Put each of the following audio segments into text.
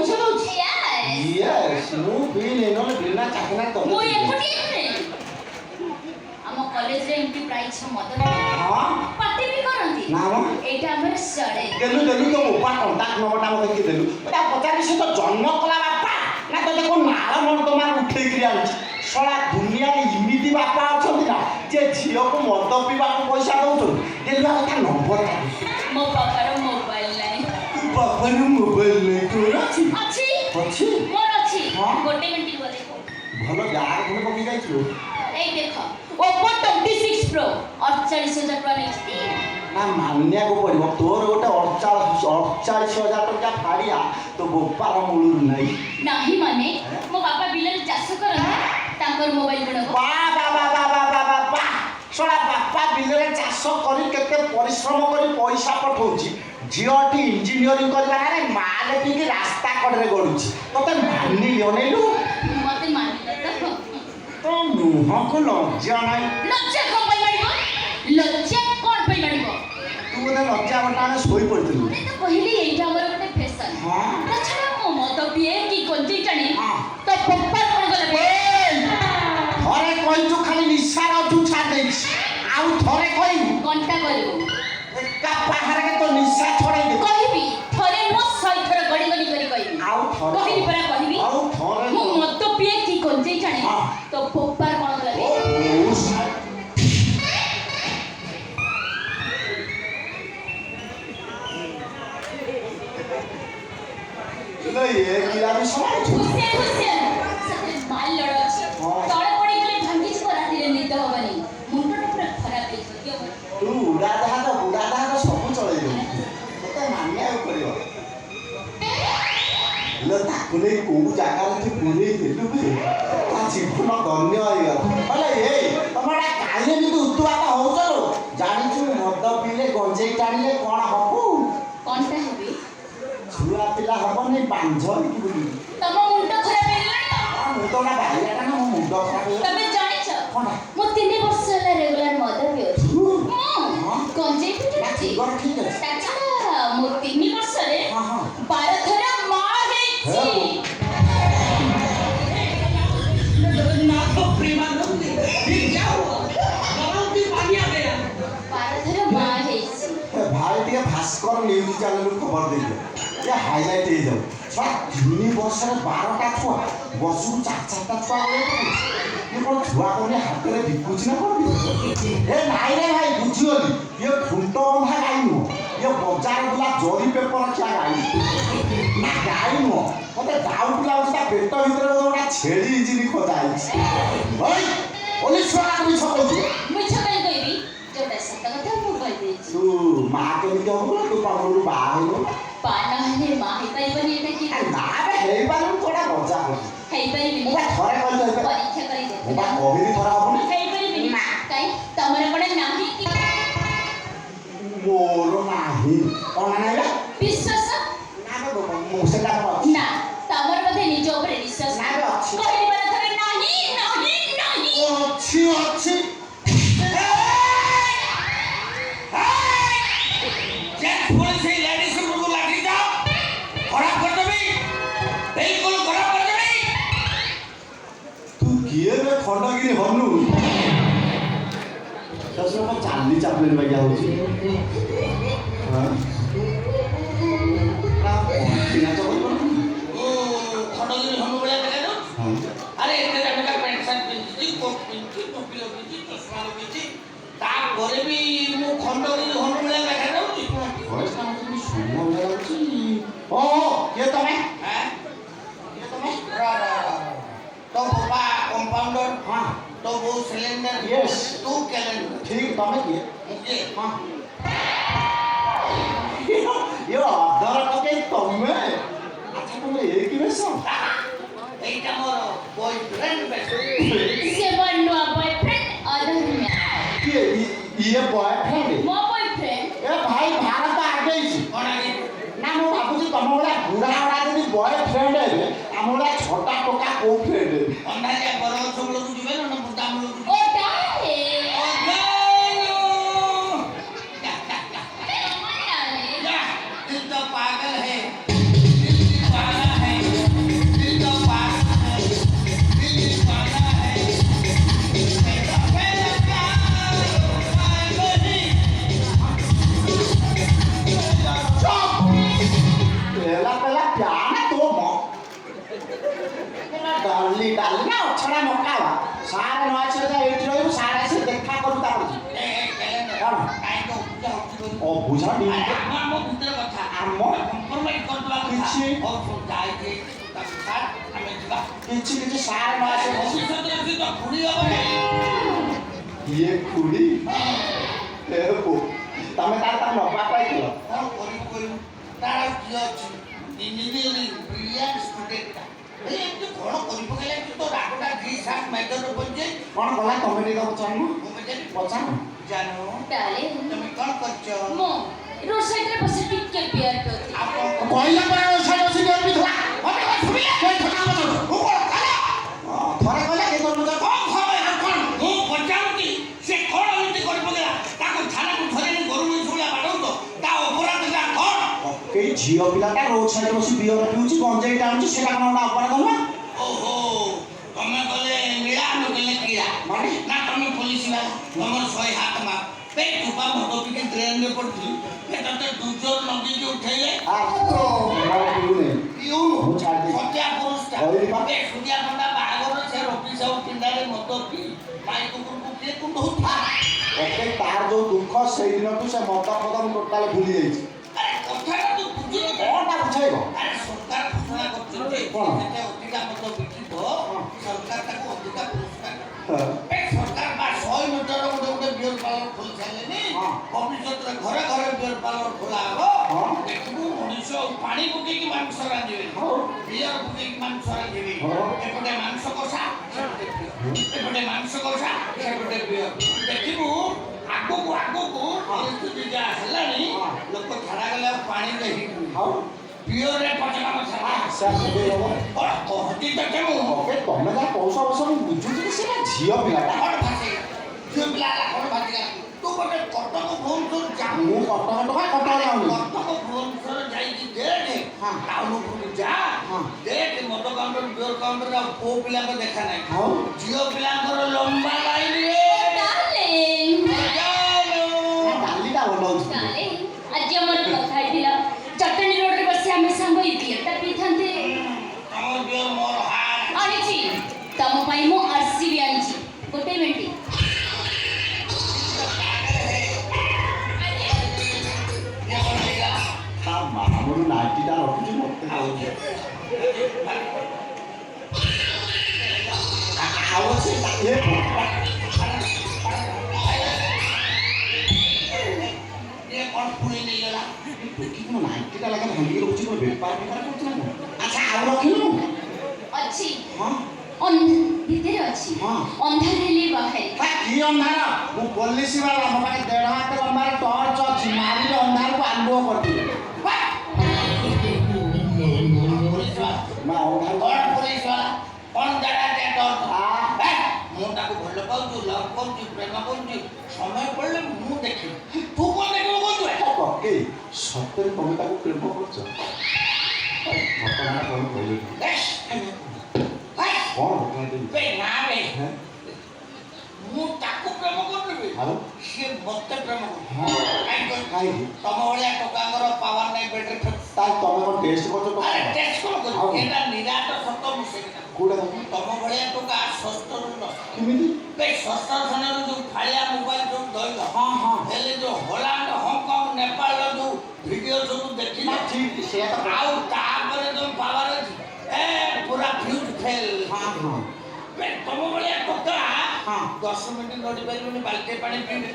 पैसा दउछ यस मु बिल एनो बिना चाकना तो मु एकोटी रे हम कॉलेज रे एमटी प्राइस मत हां पार्टी भी करंती ना एटा हमर सडे देलु तो उपा कांटाक्ट नंबरटा मते कि देलु एटा पचारि से तो जन्म कला बापा ना तो देखो नाळ मन तो मार उठे कि आउ सला दुनिया रे इमिति बापा अछंती ना जे झियो को मद पीबा को पैसा दउछ देलु कथा नंबर मो पापा रो मोबाइल नाही बापा रो मोबाइल नहीं तोर अछि अछि मोर अछि हां गोटे मिनिट बोले भलो यार कोन पकी जाइछु ए देखो Oppo 26 Pro 48,000 टका नेछि ना मान्या को पड़ो तोर गोटे 48,000 टका फाड़िया तो बोपार मूलर नहीं नाही माने मो बापा बिलर चाष करन ताकर मोबाइल गुण बा बा बा बा बा बा बा बा सोडा बापा बिलर चाष करी केते परिश्रम करी पैसा पठौची झियोटी इंजीनियरिंग करबा रे माल टिके रास्ता कड़रे गडुची तते माननी लियोनेलु मते मानिला तो मुह को लज्जा नहीं लज्जा कोन पई मारिबो लज्जा कोन पई मारिबो तू बोले लज्जा बटाने सोई पड़तलु अरे तो पहले एटा हमर गोटे फैशन हां तछड़ा मो मत पिए की कोंची टाणी हां तो पप्पा कोन गले थरे कहि तू खाली निशार तू छाड़ दे आउ थरे कहि घंटा करिवो एका पाहार के तो निशा छोड़े दे कहिबी थरे मो सही थरे गडी गडी करी कहिबी आउ थरे कहिबी परा कहिबी आउ थरे मो मत पिए की कोंची टाणी तो पप्पा कोन गले ले ये किला भी समझ हुसैन सते माल लड़छ तळे पड़ी गले भांगी छ राती रे निद होबनी मुंडटा पूरा खराब हे गयो तू उड़ा दहा तो सब चले दे तते मानिया पड़ियो लो ताकु नै को जागा रे पुरे देलु बे ता जीवन धन्य होई गला अले ए तमरा काहे नि तू उतुआटा हो चलो जानि छु मद पीले गंजेई टाणीले कोन हबु कोनटा हेबी छुआ पिला हबनी बांझ कि बोली तम मुंड खराब हेला मुंड ना भाईया ना मो मुंड खराब हे तबे जानि छ कोन मो 3 वर्ष होला रेगुलर मद पियो हां कोंजे पिटी गर ठीक है ताछा मो 3 वर्ष रे हां हां 12 थरा मार हेछि ना तो प्रेमानंद ये क्या हुआ गलाव में पानी आ गया 12 थरा मार हेछि भाई टिके भास्कर न्यूज चैनल खबर दे ये हाईलाइट हे जाऊ सा 3 वर्ष रे 12 टा छुआ बसु 4-4 टा छुआ ये कोन छुआ कोने हाथ रे बिकुछ ना कोन ए नाइ रे भाई बुझियोली ये खुंटो बंधा गाई नु ये बाजार बुला जोरी पेपर क्या गाई ना गाई नु मते डाउट लागुता पेट भीतर गोटा छेड़ी इजिनी खोदा आई ओय ओली छुआ का मिछ कहू मुछ कहि कहिबी जोटा सत कथा मु कहि देछि तू मां के नि कहू तू पाबलु बा हेलो पाना हने मा हे पाइबनी एटा की ना बे हेई पालु थोड़ा मजा हो हेई पाइबनी मुबा थरे कहल तो परीक्षा करी दे मुबा कहिरी थरा हबनी हेई पाइबनी ना काई तमरे कोने नाही की मोर नाही कोन नाही रे विश्वास ना बे मो सेटा ना तमर मध्ये निज ऊपर विश्वास ना बे अछि कहली बरा थरे नाही अछि अछि जेट पुलिस से लेडीज को लाठी जाओ खराब कर देबी बिल्कुल खराब कर देबी तू किए बे खंडगिरी हनु दसरो को चांदी चापलेन बाया होची हां ना बिना तो ओ खडगिरी हम बळा देले न हां अरे एते का पैंट शर्ट पिंची कोट पिंची टोपी पिंची चश्मा पिंची ता घरे भी मु खंडगिरी हम बळा देखा जाउची वॉइस का मतलब सुनो मेरा होची ओ ये तमे हैं ये तमे तो बाबा कंपाउंडर हां तो वो सिलेंडर यस तू कैलेंडर ठीक तमे किए मुझे हां यो अदर टके तमे अच्छा तमे एक ही बेसो এইটা মোর বয়ফ্রেন্ড বেশি से बन्नो बॉयफ्रेंड अदर में ये बॉयफ्रेंड मो बॉयफ्रेंड ए भाई भारत आगे ही কোন আগে ना मु भाबुची तम वाला बुढ़ा वाला जदी बॉयफ्रेंड है हम वाला छोटा टोका को फ्रेंड অন্যায় বড় সব লোক দিবে না বুটা লোক ओ डाले तू तो पागल है पागल है ପ୍ୟାନ ତୋ ମ ଡାଲି ଡାଲି ନା ଅଛଡ଼ା ମକା ବା ସାର ନ ଆସିଲେ ଯା ଏଇଠି ରହିବୁ ସାର ଆସି ଦେଖା କରୁ ତାପରେ କ'ଣ ଅବୁଝା କିଛି କିଛି ସାର ନ ଆସେ ଇଏ ଖୁଡ଼ି ତମେ ତାର ତାର ନବା ପାଇଥିଲ କ'ଣ କଲା ତମେ ଟିକେ ପଚାରୁନ ପଚାର डार्लिंग তুমি কোন করছো मो रोड साइड रे बस टिके बियर पिउथि କହିଲା ପରେ ରୋଷେଇ ବସି ଗରମି ଥିଲା মনে কর তুমি ଥରେ କହିଲା କେ କରମୁ ତ কোন খবর আর কোন মু পচাউতি সে কোন এমতি করে পগলা তাকো থানাକୁ ধরে নি গরু মুই ছুলা বাড়াউ তো তা অপরাধটা কোন କେଇ ଝିଅ ପିଲାଟା ରୋଡ ସାଇଡ୍ ବସି ବିୟର ପିଉଛି ଗଞ୍ଜେଇ ଟାଣୁଛି ସେଟା କ'ଣ ଗୋଟେ ଅପରାଧ ନୁହଁ ଓହୋ ତମେ କଲେ ନୀଳା ଆମେ କଲେ କିଳା ମାନେ ନା ତମେ ପୋଲିସ ବାଲା ତମର 100 ହାତ ମା ପେ ଟୁପା ଭୋଟ ପିକେ ଟ୍ରେନ ରେ ପଡୁଛି ଏ ତତେ ଦୁଜୋର ନଦୀକି ଉଠେଇଲେ ଆ ତ ମୋର ପିଉନି ପିଉନୁ ମୁଁ ଛାଡ଼ି ଦେଇ ସତ୍ୟା ପୁରୁଷଟା କହିଲି ପା। ଏ ସୁଦିଆ ଖଣ୍ଡା ବାହାଘର ସେ ରଫି ସାହୁ ପିଣ୍ଡାରେ ମଦ ପିଇ ମାଇ କୁକୁରକୁ କିଏ କୁଣ୍ଡଉଥା ଓକେ ତାର ଯୋଉ ଦୁଃଖ ସେଇ ଦିନଠୁ ସେ ମଦ ଫଦ ମୁଁ ଟୋଟାଲ ଭୁଲି ଯାଇଛି ଆରେ କଥାଟା ତୁ ବୁଝୁନୁ କ'ଣଟା ବୁଝେଇବ ଆରେ ସରକାର ଘୋଷଣା କରୁଛନ୍ତି କ'ଣ? ଯେତେ ଅଧିକା ମଦ ବିକିବ ସରକାର ତାକୁ ଅଧିକା ପୁରସ୍କାର ହଁ। ଏ ସରକାର ବା 100 ମିଟର ଗୋଟେ ବିୟର ପାର୍ଲର ଖୋଲି ସାରିଲେନି ହଁ। ଭବିଷ୍ୟତରେ ଘରେ ଘରେ ବିୟର ପାର୍ଲର ଖୋଲା ହବ ହଁ। ଦେଖିବୁ ମଣିଷ ପାଣି ପକେଇକି ମାଂସ ରାନ୍ଧିବେ ହଉ। ବିୟର ପକେଇକି ମାଂସ ରାନ୍ଧିବେ ହଁ। ଏପଟେ ମାଂସ କଷା ସେପଟେ ବିୟର ଏପଟେ ମାଂସ କଷା ସେପଟେ ବିୟର ଦେଖିବୁ ଆଗକୁ ଆଗକୁ ପରିସ୍ଥିତି ଯାହା ହେଲାଣି ଲୋକ ଛାଡ଼ା ଗଲେ ଆଉ ପାଣିରେ ହେଇଯିବେ ଆଉ ବିୟରରେ ପଚକା ମସଲା ସେ ଦେଇ ହବ କହନ୍ତି ତ କେମୁ ଓକେ ତମେ ଯାହା କହୁଛ ଅବଶ୍ୟ ମୁଁ ବୁଝୁଛି ଯେ ସେଟା ଝିଅ ପିଲାଟା କଣ ଭାସିଗଲା ଝିଅ ପିଲା ହେଲା କଣ ଭାସିଗଲା ତୁ ଗୋଟେ କଟକ ଭୁବନେଶ୍ୱର ଯାଉ ମୁଁ କଟକ ଟଙ୍କା କଟକ ଯାଉନି କଟକ ଭୁବନେଶ୍ୱର ଯାଇକି ଦେଖେ ହଁ। ଟାଉନ ଉପରକୁ ଯା ହଁ। ଦେଖେ ମଦ କାଉଣ୍ଟର ବିୟର କାଉଣ୍ଟର ଆଉ ପୁଅ ପିଲାଙ୍କ ଦେଖା ନାହିଁ ଆଉ ଝିଅ ପିଲାଙ୍କର ଲମ୍ବା ଲାଇନ ରେ डार्लिंग ଡାଲିଟା ଭଲ ହଉଛି डार्लिंग आज हमर कथा हिला चटनी रोड रे बस हम संग इतियता पिथांते আমার বিয়র মোর হাত आनिची तम पई मो आरसी भी आनिची गोटे मिनिट ତା ମାମୁଁ ନାଇଟିଟା ରଖୁଛି ମୋତେ କହୁଛି ଆଉ ଅଛି ଏ କଣ ପୁଣି ନେଇଗଲା ଦେଖିବୁ ନାଇଟିଟା ଲାଗେ ଭାଙ୍ଗିକି ରଖୁଛି କ'ଣ ବେପାର କରୁଛି ନା ଆଚ୍ଛା ଆଉ ରଖିଲୁ अच्छी ହଁ ଅନ୍ ଭିତରେ ଅଛି ହଁ। ଅନ୍ଧାର ହେଲେ ବାହାରେ କି ଅନ୍ଧାର ମୁଁ ପୋଲିସ ବାଲା ମୋ ପାଖେ 1.5 ହାତ ଲମ୍ବାର ଟର୍ଚ୍ଚ ଅଛି ମାରିଲେ ଅନ୍ଧାରକୁ ଆଲୁଅ କରିଦିଏ ପୁଲିସ ବାଲା ନା ଅନ୍ଧାର କଣ ପୁଲିସ ବାଲା କଣ ଜାଗା ଡର ଆ ମୁଁ ତାକୁ ଭଲ ପାଉଛି ଲଭ୍ କରୁଛି ପ୍ରେମ କରୁଛି ସମୟ ପଡ଼ିଲେ ମୁଁ ଦେଖିବି ତୁ କଣ ଦେଖିବୁ କହୁଛୁ ପକେଇ ସତରେ ତମେ ତାକୁ ପ୍ରେମ କରୁଛ ଘଟଣା କ'ଣ କହିଲେ କ'ଣ ଘଟଣା ଦେବି ନା ବେ ହେଁ? ମୁଁ ତାକୁ ପ୍ରେମ କରୁଥିବି ଆଉ ସିଏ ମତେ ପ୍ରେମ ହଁ। କରୁଛି କାହିଁକି ତମ ଭଳିଆ ଟୋକାଙ୍କର ପାୱାର ନାହିଁ ବେଟ୍ରି ତାହେଲେ ତମେ କ'ଣ ଟେଷ୍ଟ କରୁଛ ଆରେ ଟେଷ୍ଟ କଣ ଆଉ? କରୁଛୁ ଏଟା ନିରାଟ ସତ ମିଶେଇ କୋଉଟା ତମେ ତମ ଭଳିଆ ଟୋକା ଶସ୍ତ୍ରରୁ ନଷ୍ଟ କେମିତି ବେ ଶସ୍ତ୍ର ସ୍ଥାନରୁ ଯୋଉ ଫାଳିଆ ମୋବାଇଲ ସବୁ ଧରିଲ ହଁ ହଁ ହେଲେ ଯୋଉ ହଲାଣ୍ଡ ହଂକଂ ନେପାଳର ଯୋଉ ଭିଡିଓ ସବୁ ଦେଖିଲ ନା ଠିକ୍ ସେଇଆ ତ ଆଉ ତାପରେ ଯୋଉ ପାୱାର ଅଛି ଏ ପୁରା ଫ୍ୟୁଜ ଫେଲ ହଁ ହଁ ବେ ତମ ଭଳିଆ ଟୋକା ହଁ। 10 ମିନିଟ୍ ଲଢ଼ି ପାରିବନି ବାଲ୍ଟି ପାଣି ପିଇବେ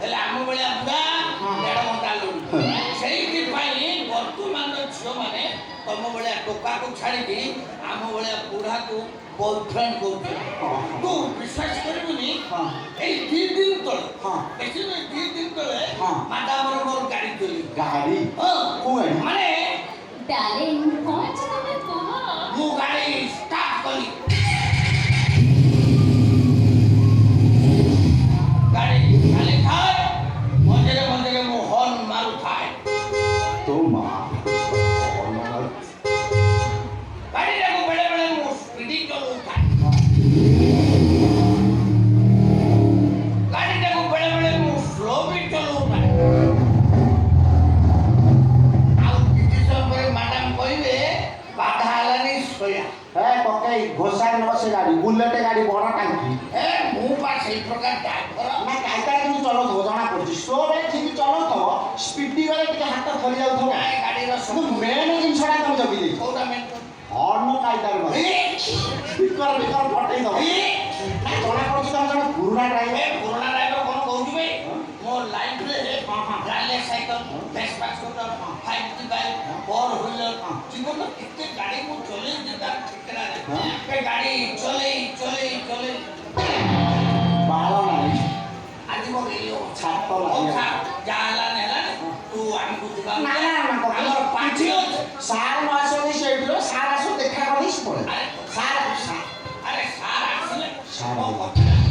ହେଲେ ଆମ ଭଳିଆ ବୁଢା ହଁ। 1.5 ଘଣ୍ଟା ଲଢ଼ୁ ହଁ। ସେଇଥିପାଇଁ ବର୍ତ୍ତମାନର ଝିଅମାନେ ତମ ଭଳିଆ ଟୋକାକୁ ଛାଡ଼ିକି ଆମ ଭଳିଆ ବୁଢାକୁ ବୟଫ୍ରେଣ୍ଡ କରୁଛନ୍ତି ହଁ। ତୁ ବିଶ୍ୱାସ କରିବୁନି ହଁ। ଏଇ 2 ଦିନ ତଳେ ହଁ। ଦେଖିଲୁ 2 ଦିନ ତଳେ ହଁ। ମାଡାମର ମୋର ଗାଡ଼ି ଚୋରି ଗାଡ଼ି ହଁ କୋଉ ଗାଡ଼ି ମାନେ डार्लिंग कौन छ तमे कुह ମୁଁ ଗାଡ଼ି ଷ୍ଟାର୍ଟ କଲି ଗାଡ଼ି ଖାଲି ଥାଏ ମଝିରେ ମଝିରେ ମୁଁ ହର୍ନ ମାରୁଥାଏ ତୋ ମା ଗାଡ଼ିଟାକୁ ବେଳେ ବେଳେ ମୁଁ ସ୍ପିଡି ଚଲାଉଥାଏ ଗାଡ଼ିଟାକୁ ବେଳେ ବେଳେ ମୁଁ ସ୍ଲୋ ବି ଚଲାଉଥାଏ ଆଉ କିଛି ସମୟ ପରେ ମ୍ୟାଡାମ କହିବେ ହେଲାନି ଶୋୟା ହେ ପକେଇ ଘୋଷାରି ନେବ ସେ ଗାଡ଼ି ବୁଲେଟ୍ ଗାଡ଼ି ବଡ଼ ଟାଙ୍କି ଏ ମୁଁ ବା ସେଇ ପ୍ରକାର ଡ୍ରାଇଭର ନା ଗାଡ଼ିଟା କିନ୍ତୁ ଚଲାଉଥିବ ଜଣା ପଡୁଛି ସ୍ଲୋରେ ଠିକ୍ ଚଲାଉଥିବ ସ୍ପିଡି ବେଳେ ଟିକେ ହାତ ଥରି ଯାଉଥିବ ନାଇଁ ଗାଡ଼ିର କିନ୍ତୁ ମେନ୍ ଜିନିଷଟା ତମେ ଜଗି ଦେଇଛ କୋଉଟା ମେନ୍ ହର୍ନ କାଇଦାରେ ସ୍ପିକର ଫଟେଇ ଦବ ନା ଜଣା ପଡୁଛି ତମେ ଜଣେ ପୁରୁଣା ଡ୍ରାଇଭର ପୁରୁଣା ଡ୍ରାଇଭର କ'ଣ କହୁଛୁ ଭାଇ ମୋ ଲାଇଫରେ Raleigh cycle Vespa scooter 5G bike 4 wheeler ଜୀବନ କେତେ ଗାଡ଼ି ମୁଁ ଚଲେଇଛି ତାର ଠିକଣା ନାହିଁ ଏ ଗାଡ଼ି ଚଲେଇ ବାଳ ନାହିଁ ଆଜି ମୋ ଗେଲି ଛାତ ଲାଗି ଯାହା ହେଲାନି ହେଲାନି ତୁ ଆମକୁ ଯିବା ନା ଆମର ପାଣ୍ଠି ଅଛି ସାର୍ ନ ଆସନ୍ତି ସେଇଠିର ସାର୍ ଆସୁ ଦେଖା କରି ପଳେଇ ଆରେ ସାର୍ ସାର୍ ଆସିଲେ ସାର୍ ମୋ କଥା